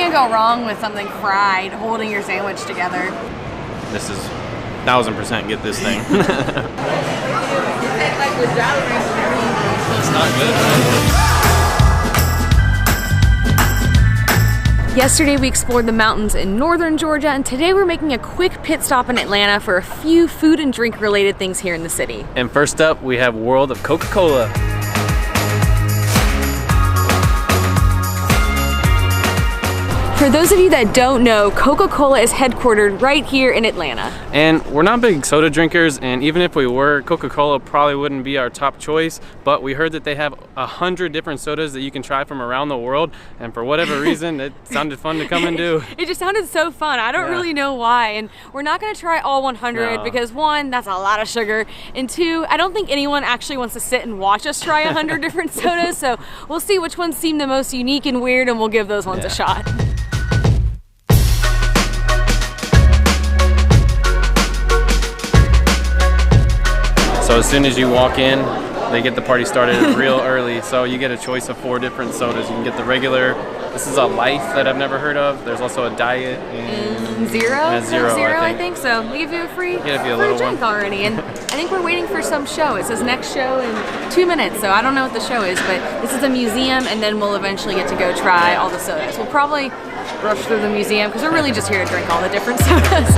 can't go wrong with something fried holding your sandwich together. This is 1000% get this thing. It's not good. Yesterday we explored the mountains in northern Georgia, and today we're making a quick pit stop in Atlanta for a few food and drink related things here in the city. And first up, we have World of Coca-Cola. For those of you that don't know, Coca-Cola is headquartered right here in Atlanta. And we're not big soda drinkers, and even if we were, Coca-Cola probably wouldn't be our top choice, but we heard that they have 100 different sodas that you can try from around the world, and for whatever reason, it sounded fun to come and do. It just sounded so fun. I don't really know why, and we're not gonna try all 100 because one, that's a lot of sugar, and two, I don't think anyone actually wants to sit and watch us try 100 different sodas, so we'll see which ones seem the most unique and weird, and we'll give those ones a shot. So as soon as you walk in, they get the party started real early. So you get a choice of 4 different sodas. You can get the regular, this is a Life that I've never heard of. There's also a Diet and Zero? And a Zero, I think so. We give you a free drink one already. And I think we're waiting for some show. It says next show in 2 minutes, so I don't know what the show is, but this is a museum, and then we'll eventually get to go try all the sodas. We'll probably rush through the museum because we're really just here to drink all the different sodas.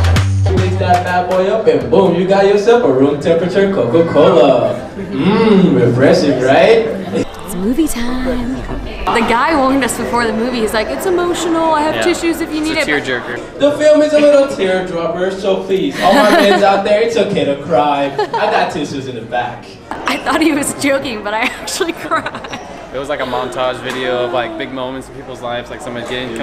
Mix that bad boy up and boom, you got yourself a room temperature Coca-Cola. Mmm, refreshing, right? It's movie time. The guy warned us before the movie. He's like, it's emotional. I have tissues if you need it. It's a tearjerker. The film is a little teardropper, so please, all my fans out there, it's okay to cry. I got tissues in the back. I thought he was joking, but I actually cried. It was like a montage video of like big moments in people's lives, like someone getting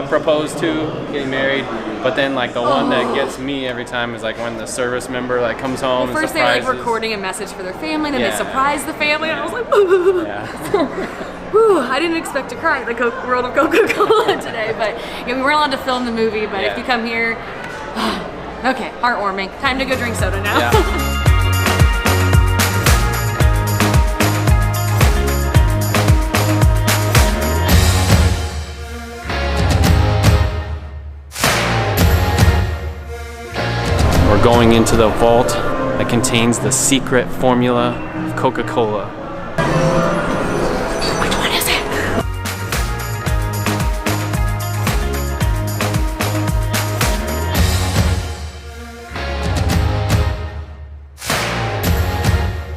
proposed to, getting married. But then like the one that gets me every time is like when the service member like comes home and first surprises. they're like recording a message for their family, then they surprise the family, and I was like, ooh. Whew, I didn't expect to cry at the World of Coca-Cola today, but we weren't allowed to film the movie, but if you come here, okay, heartwarming. Time to go drink soda now. We're going into the vault that contains the secret formula of Coca-Cola. Which one is it?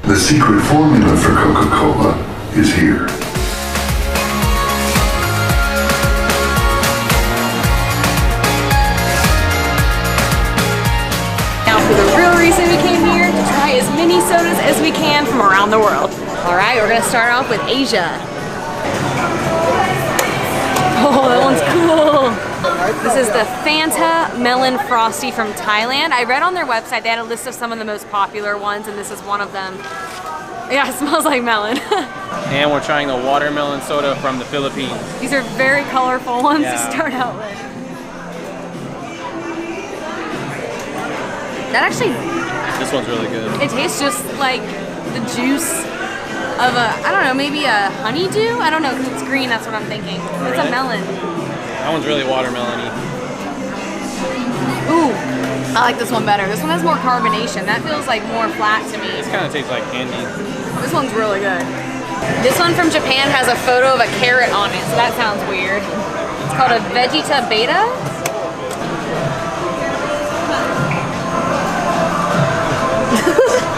The secret formula for Coca-Cola is here. For the real reason we came here, to try as many sodas as we can from around the world. All right, we're gonna start off with Asia. Oh, that one's cool. This is the Fanta Melon Frosty from Thailand. I read on their website they had a list of some of the most popular ones, and this is one of them. Yeah, it smells like melon. And we're trying the watermelon soda from the Philippines. These are very colorful ones to start out with. That actually, this one's really good. It tastes just like the juice of a, I don't know, maybe a honeydew? I don't know, because it's green, that's what I'm thinking. It's a melon. That one's really watermelon-y. Ooh, I like this one better. This one has more carbonation. That feels like more flat to me. This kind of tastes like candy. This one's really good. This one from Japan has a photo of a carrot on it, so that sounds weird. It's called a Vegeta Beta.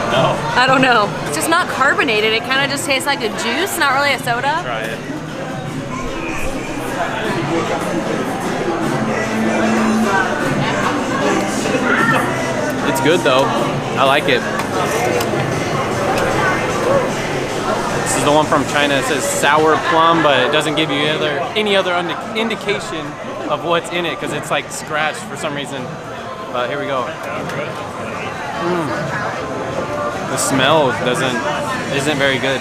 No. I don't know. It's just not carbonated. It kind of just tastes like a juice, not really a soda. Try it. It's good though. I like it. This is the one from China. It says sour plum, but it doesn't give you any other indication of what's in it because it's like scratched for some reason. But here we go. The smell isn't very good.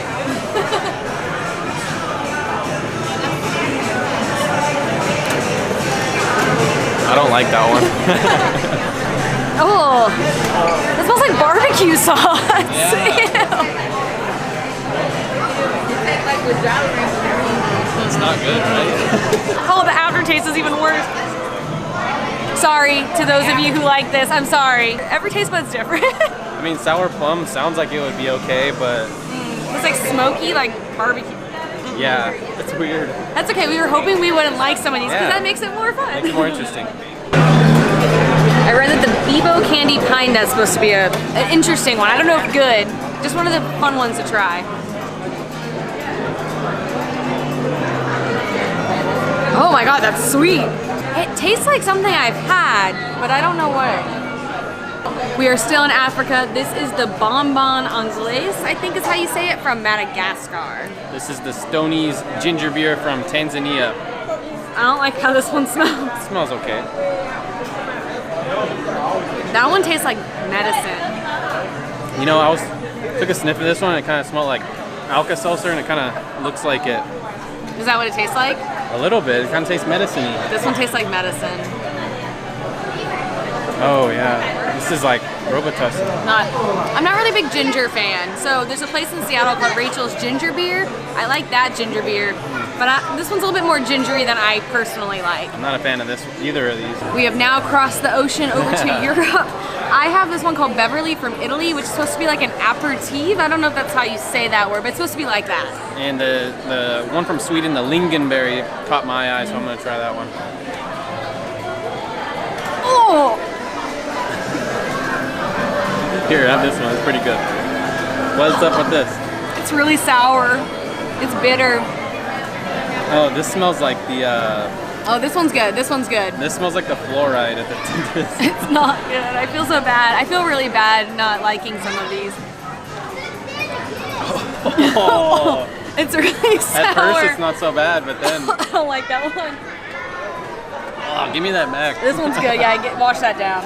I don't like that one. Oh, that smells like barbecue sauce. Yeah. It's not good, right? Oh, the aftertaste is even worse. Sorry to those of you who like this. I'm sorry. Every taste bud's different. I mean, sour plum sounds like it would be okay, but It's like smoky, like barbecue. yeah, it's weird. That's okay. We were hoping we wouldn't like some of these because Yeah. that makes it more fun. Makes it more interesting. I read that the Bebo candy pine nut's supposed to be an interesting one. I don't know if good. Just one of the fun ones to try. Oh my god, that's sweet. It tastes like something I've had, but I don't know what. We are still in Africa. This is the bonbon anglais, I think is how you say it, from Madagascar. This is the Stoney's ginger beer from Tanzania. I don't like how this one smells. It smells okay. That one tastes like medicine. You know, took a sniff of this one and it kind of smelled like Alka-Seltzer, and it kind of looks like it Is that what it tastes like? a little bit. It kind of tastes medicine-y. This one tastes like medicine. Oh yeah, this is like Robitussin. I'm not really a big ginger fan. So there's a place in Seattle called Rachel's Ginger Beer. I like that ginger beer, but this one's a little bit more gingery than I personally like. I'm not a fan of either of these. We have now crossed the ocean over to Europe. I have this one called Beverly from Italy, which is supposed to be like an aperitif. I don't know if that's how you say that word, but it's supposed to be like that. And the one from Sweden, the Lingonberry, caught my eye, so I'm gonna try that one. Oh! Here, have this one. It's pretty good. What's up with this? It's really sour. It's bitter. Oh, this smells like the. Oh, this one's good. This one's good. This smells like the fluoride at the dentist. It's not good. I feel so bad. I feel really bad not liking some of these. Oh. It's really sour. At first, it's not so bad, but then. I don't like that one. Oh, give me that back. This one's good. Yeah, wash that down.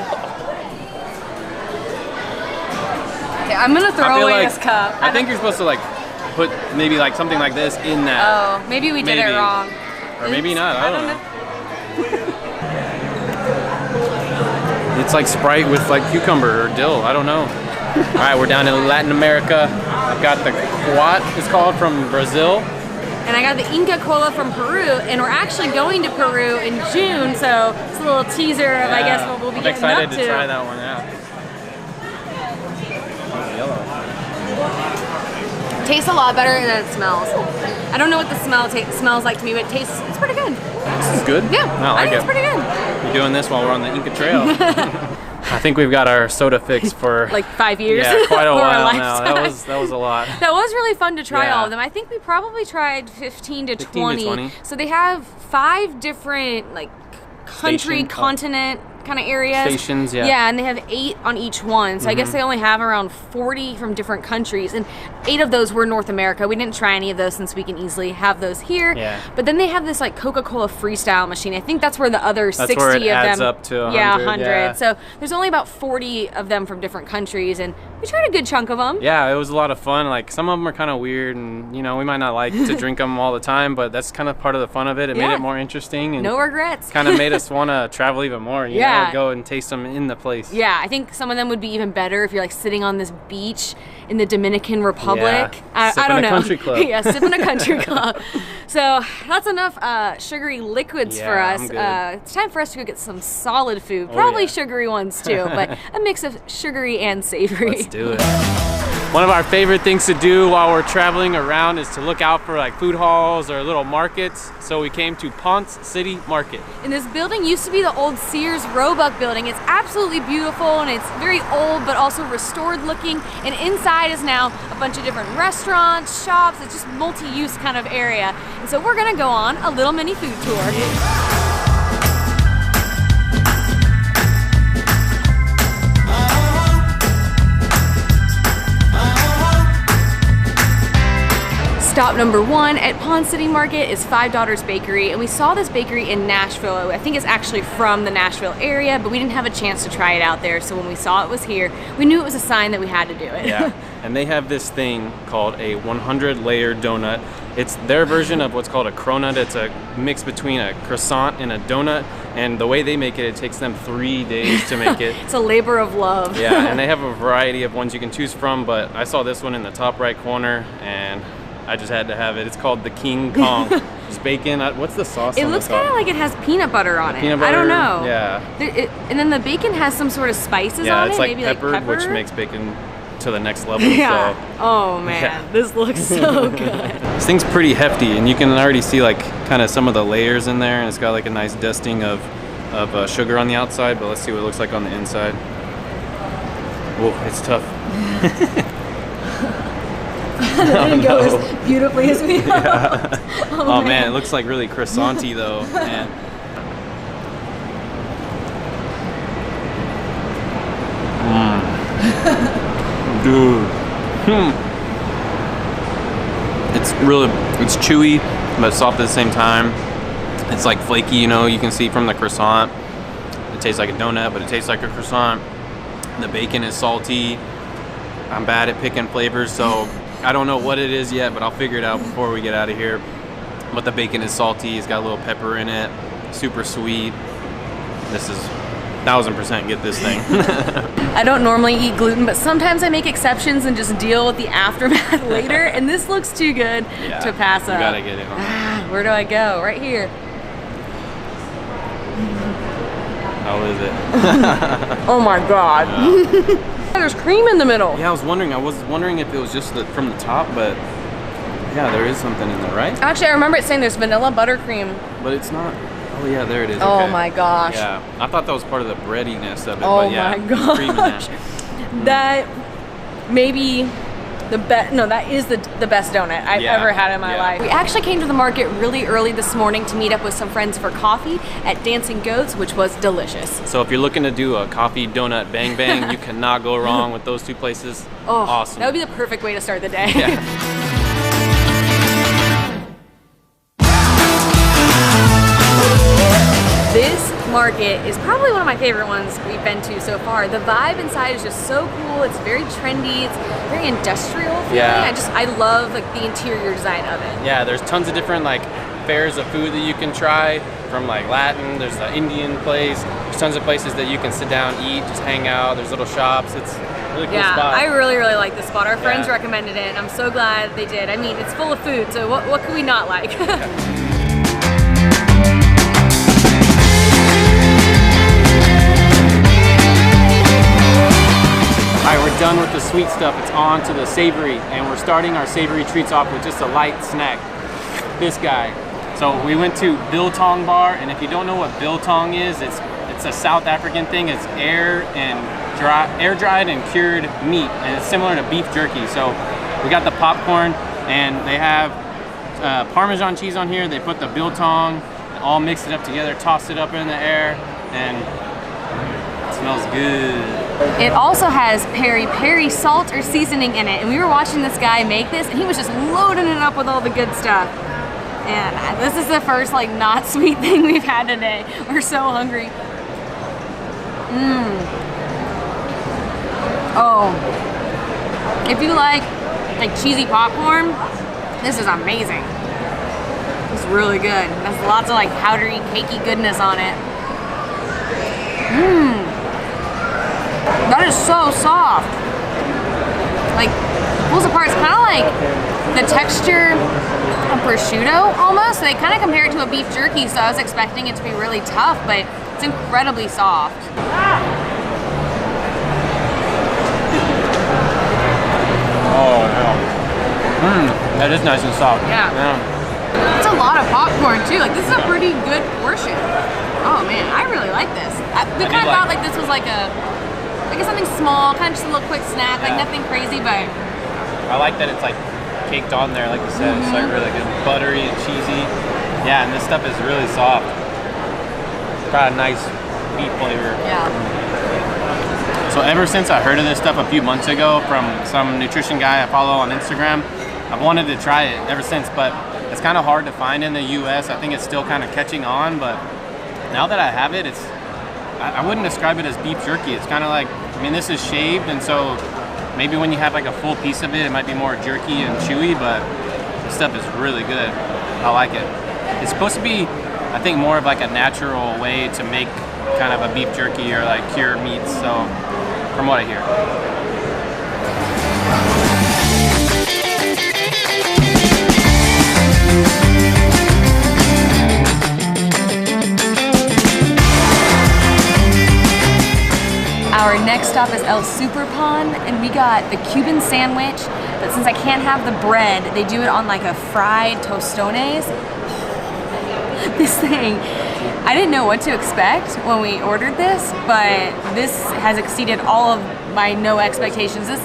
Okay, I'm gonna throw away this cup. I think you're supposed to like put maybe like something like this in that. Oh, maybe we did it wrong. Or maybe not. I don't know. It's like Sprite with like cucumber or dill. I don't know. All right, we're down in Latin America. I've got the Quat, it's called, from Brazil. And I got the Inca Cola from Peru, and we're actually going to Peru in June, so it's a little teaser of, I guess, what we'll be I'm getting up to. excited to try that one out. It's yellow. Tastes a lot better than it smells. I don't know what the smells like to me, but it's pretty good. This is good? Yeah, I like think it's pretty good. We're doing this while we're on the Inca Trail. I think we've got our soda fix for like 5 years. Yeah, quite a or while now. That was a lot. That was really fun to try Yeah. all of them. I think we probably tried 15 to 15 to 20. So they have 5 different like country, continent kind of areas. Stations, yeah. Yeah, and they have 8 on each one. So I guess they only have around 40 from different countries, and 8 of those were North America. We didn't try any of those since we can easily have those here. Yeah. But then they have this like Coca-Cola freestyle machine. I think that's where the other 60 where it of adds them. up to 100. Yeah, 100. Yeah. So there's only about 40 of them from different countries, and we tried a good chunk of them. Yeah, it was a lot of fun. Like, some of them are kind of weird, and you know, we might not like to drink them all the time, but that's kind of part of the fun of it. It made Yeah. it more interesting, and No regrets. kind of made us want to travel even more. You Yeah. know, go and taste them in the place. Yeah, I think some of them would be even better if you're like sitting on this beach in the Dominican Republic. Yeah. I Sipping don't a know. country club. Yeah, sipping a country club. So that's enough sugary liquids for Yeah, us. I'm good. It's time for us to go get some solid food. Oh, Probably yeah. sugary ones too, but a mix of sugary and savory. Let's do it. One of our favorite things to do while we're traveling around is to look out for like food halls or little markets. So we came to Ponce City Market. And this building used to be the old Sears Roebuck building. It's absolutely beautiful, and it's very old but also restored looking. And inside is now a bunch of different restaurants, shops. It's just multi-use kind of area. And so we're gonna go on a little mini food tour. Stop number 1 at Ponce City Market is Five Daughters Bakery, and we saw this bakery in Nashville. I think it's actually from the Nashville area, but we didn't have a chance to try it out there, so when we saw it was here, we knew it was a sign that we had to do it. Yeah, and they have this thing called a 100-layer donut. It's their version of what's called a cronut. It's a mix between a croissant and a donut, and the way they make it, it takes them 3 days to make it. It's a labor of love. Yeah, and they have a variety of ones you can choose from, but I saw this one in the top right corner, and I just had to have it. It's called the King Kong. Just bacon. What's the sauce? It looks kind of like it has peanut butter on it. Peanut butter, I don't know. Yeah. And then the bacon has some sort of spices on it. Yeah, it's like maybe peppered, like pepper, which makes bacon to the next level. Yeah. So. Oh man, Yeah. this looks so good. This thing's pretty hefty, and you can already see like kind of some of the layers in there, and it's got like a nice dusting of sugar on the outside. But let's see what it looks like on the inside. Whoa, it's tough. That didn't go as beautifully as we hoped. Yeah. Oh man, it looks like really croissant-y though, man. Dude. It's chewy, but soft at the same time. It's like flaky, you know, you can see from the croissant. It tastes like a donut, but it tastes like a croissant. The bacon is salty. I'm bad at picking flavors, so I don't know what it is yet, but I'll figure it out before we get out of here. But the bacon is salty, it's got a little pepper in it, super sweet. This is 1000% get this thing. I don't normally eat gluten, but sometimes I make exceptions and just deal with the aftermath later, and this looks too good to pass up. You gotta get it on. Where do I go? Right here. How is it? Oh my god. Yeah. There's cream in the middle. Yeah, I was wondering if it was just from the top, but yeah, there is something in there, right? Actually, I remember it saying there's vanilla buttercream. But it's not. Oh yeah, there it is. Oh okay. my gosh. Yeah, I thought that was part of the breadiness of it, Oh but yeah, my gosh. cream in that. That maybe the best. No, that is the best donut I've ever had in my life. We actually came to the market really early this morning to meet up with some friends for coffee at Dancing Goats, which was delicious. So if you're looking to do a coffee donut bang bang, you cannot go wrong with those two places. Oh, awesome. That would be the perfect way to start the day. Yeah. This market is probably one of my favorite ones we've been to so far. The vibe inside is just so cool. It's very trendy. It's very industrial feeling. Yeah. I love like the interior design of it. Yeah, there's tons of different like fairs of food that you can try, from like Latin, there's the Indian place, there's tons of places that you can sit down, eat, just hang out, there's little shops. It's a really cool spot. I really like this spot. Our friends recommended it and I'm so glad they did. I mean, it's full of food, so what could we not like? Alright, we're done with the sweet stuff. It's on to the savory, and we're starting our savory treats off with just a light snack. This guy. So we went to Biltong Bar, and if you don't know what Biltong is, it's a South African thing. It's air dried and cured meat, and it's similar to beef jerky. So we got the popcorn, and they have Parmesan cheese on here. They put the Biltong, all mix it up together, toss it up in the air, and it smells good. It also has peri-peri salt or seasoning in it, and we were watching this guy make this, and he was just loading it up with all the good stuff. And this is the first like not sweet thing we've had today. We're so hungry. Oh, if you like cheesy popcorn, this is amazing. It's really good. It has lots of like powdery, cakey goodness on it. That is so soft. Like, pulls apart. It's kind of like the texture of prosciutto almost. They kind of compare it to a beef jerky, so I was expecting it to be really tough, but it's incredibly soft. Oh, yeah. That is nice and soft. Yeah. It's a lot of popcorn too. Like, this is a pretty good portion. Oh man, I really like this. We kind of thought like this was like something small, kind of just a little quick snack, like nothing crazy, but I like that it's like caked on there, like you said. It's like really good, buttery and cheesy. Yeah, and this stuff is really soft. It's got a nice beef flavor. yeah. So ever since I heard of this stuff a few months ago from some nutrition guy I follow on Instagram, I've wanted to try it ever since, but it's kind of hard to find in the US. I think it's still kind of catching on, but now that I have it, I wouldn't describe it as beef jerky. It's kind of like, I mean, this is shaved, and so maybe when you have like a full piece of it, it might be more jerky and chewy, but this stuff is really good. I like it. It's supposed to be, I think, more of like a natural way to make kind of a beef jerky or like cured meats, so from what I hear. The next stop is El Super Pan, and we got the Cuban sandwich, but since I can't have the bread, they do it on like a fried tostones. This thing, I didn't know what to expect when we ordered this, but this has exceeded all of my no expectations. This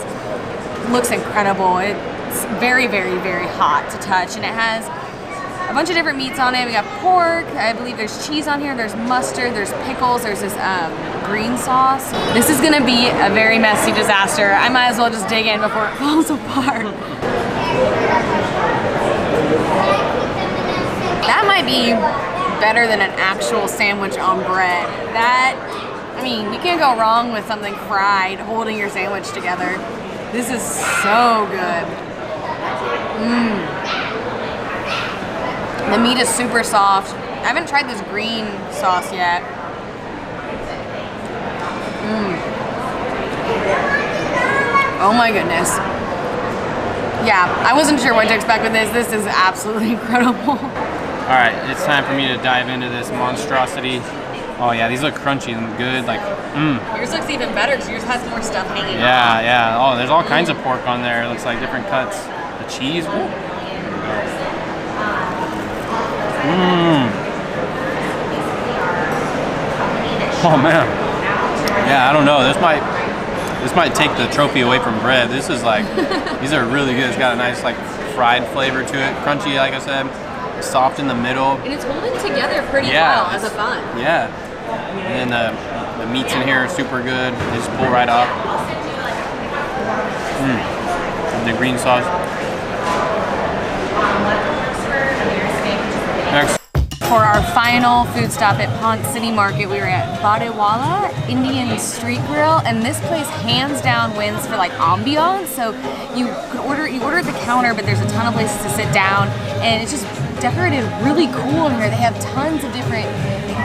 looks incredible. It's very, very, very hot to touch, and it has a bunch of different meats on it. We got pork, I believe there's cheese on here, there's mustard, there's pickles, there's this green sauce. This is gonna be a very messy disaster. I might as well just dig in before it falls apart. That might be better than an actual sandwich on bread. That, I mean, you can't go wrong with something fried holding your sandwich together. This is so good. The meat is super soft. I haven't tried this green sauce yet. Oh my goodness. Yeah, I wasn't sure what to expect with this. This is absolutely incredible. All right, it's time for me to dive into this monstrosity. Oh yeah, these look crunchy and good. Like, Yours looks even better because yours has more stuff hanging on. Yeah. Oh, there's all kinds of pork on there. It looks like different cuts. The cheese. Oh man. Yeah, I don't know. This might take the trophy away from bread. This is like, these are really good. It's got a nice like fried flavor to it. Crunchy, like I said. Soft in the middle. And it's holding together pretty well as a bun. Yeah. And the meats in here are super good. They just pull right off. And the green sauce. Next. For our final food stop at Ponce City Market, we were at Badewala Indian Street Grill, and this place hands down wins for like ambiance. So you order at the counter, but there's a ton of places to sit down, and it's just decorated really cool in here. They have tons of different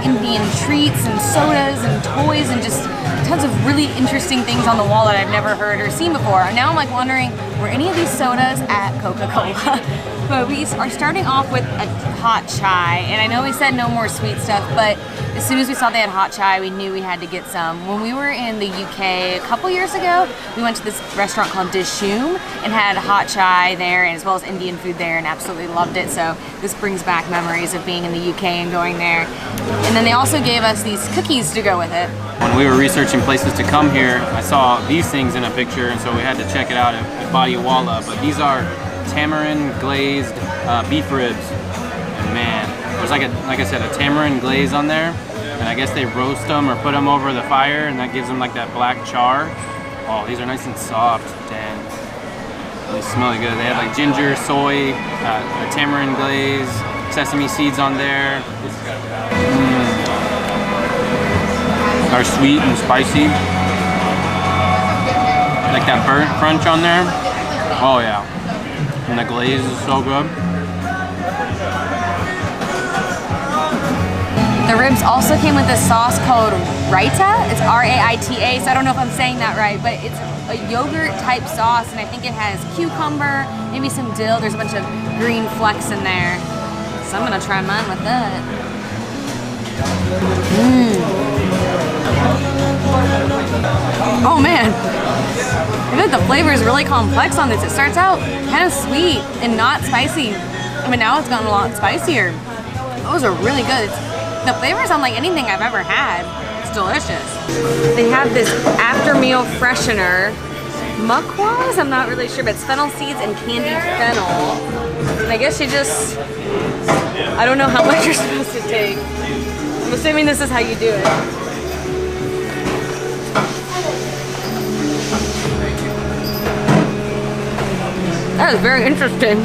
Indian treats and sodas and toys and just tons of really interesting things on the wall that I've never heard or seen before. And now I'm like wondering, were any of these sodas at Coca-Cola? But we are starting off with a hot chai, and I know we said no more sweet stuff, but as soon as we saw they had hot chai, we knew we had to get some. When we were in the UK a couple years ago, we went to this restaurant called Dishoom and had hot chai there, and as well as Indian food there, and absolutely loved it. So this brings back memories of being in the UK and going there. And then they also gave us these cookies to go with it. When we were researching places to come here, I saw these things in a picture, and so we had to check it out at Badewala. But these are tamarind glazed beef ribs, and man, there's like I said, a tamarind glaze on there, and I guess they roast them or put them over the fire, and that gives them like that black char. Oh, these are nice and soft. Dang, they smell good. They have like ginger, soy, a tamarind glaze, sesame seeds on there. Are sweet and spicy, like that burnt crunch on there. Oh yeah. And the glaze is so good. The ribs also came with this sauce called Raita. It's R-A-I-T-A, so I don't know if I'm saying that right, but it's a yogurt type sauce, and I think it has cucumber, maybe some dill. There's a bunch of green flecks in there. So I'm gonna try mine with that. Oh man. I feel like the flavor is really complex on this. It starts out kind of sweet and not spicy, but now it's gotten a lot spicier. Those are really good. The flavor's unlike anything I've ever had. It's delicious. They have this after meal freshener, muckwas, I'm not really sure, but it's fennel seeds and candied fennel. And I guess you just, I don't know how much you're supposed to take. I'm assuming this is how you do it. That was very interesting.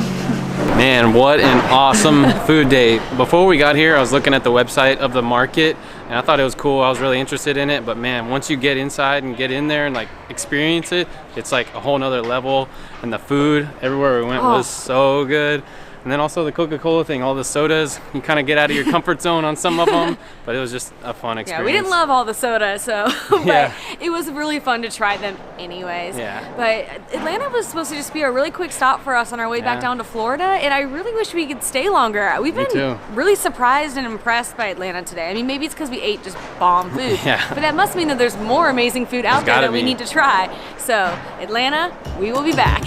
Man, what an awesome food day. Before we got here, I was looking at the website of the market, and I thought it was cool. I was really interested in it, but man, once you get inside and get in there and like experience it, it's like a whole nother level. And the food everywhere we went was so good. And then also the Coca-Cola thing, all the sodas, you kind of get out of your comfort zone on some of them, but it was just a fun experience. Yeah, we didn't love all the soda, so Yeah. but it was really fun to try them anyways. Yeah. But Atlanta was supposed to just be a really quick stop for us on our way back down to Florida, and I really wish we could stay longer. We've been really surprised and impressed by Atlanta today. I mean, maybe it's because we ate just bomb food, but that must mean that there's more amazing food out there that we need to try. So, Atlanta, we will be back.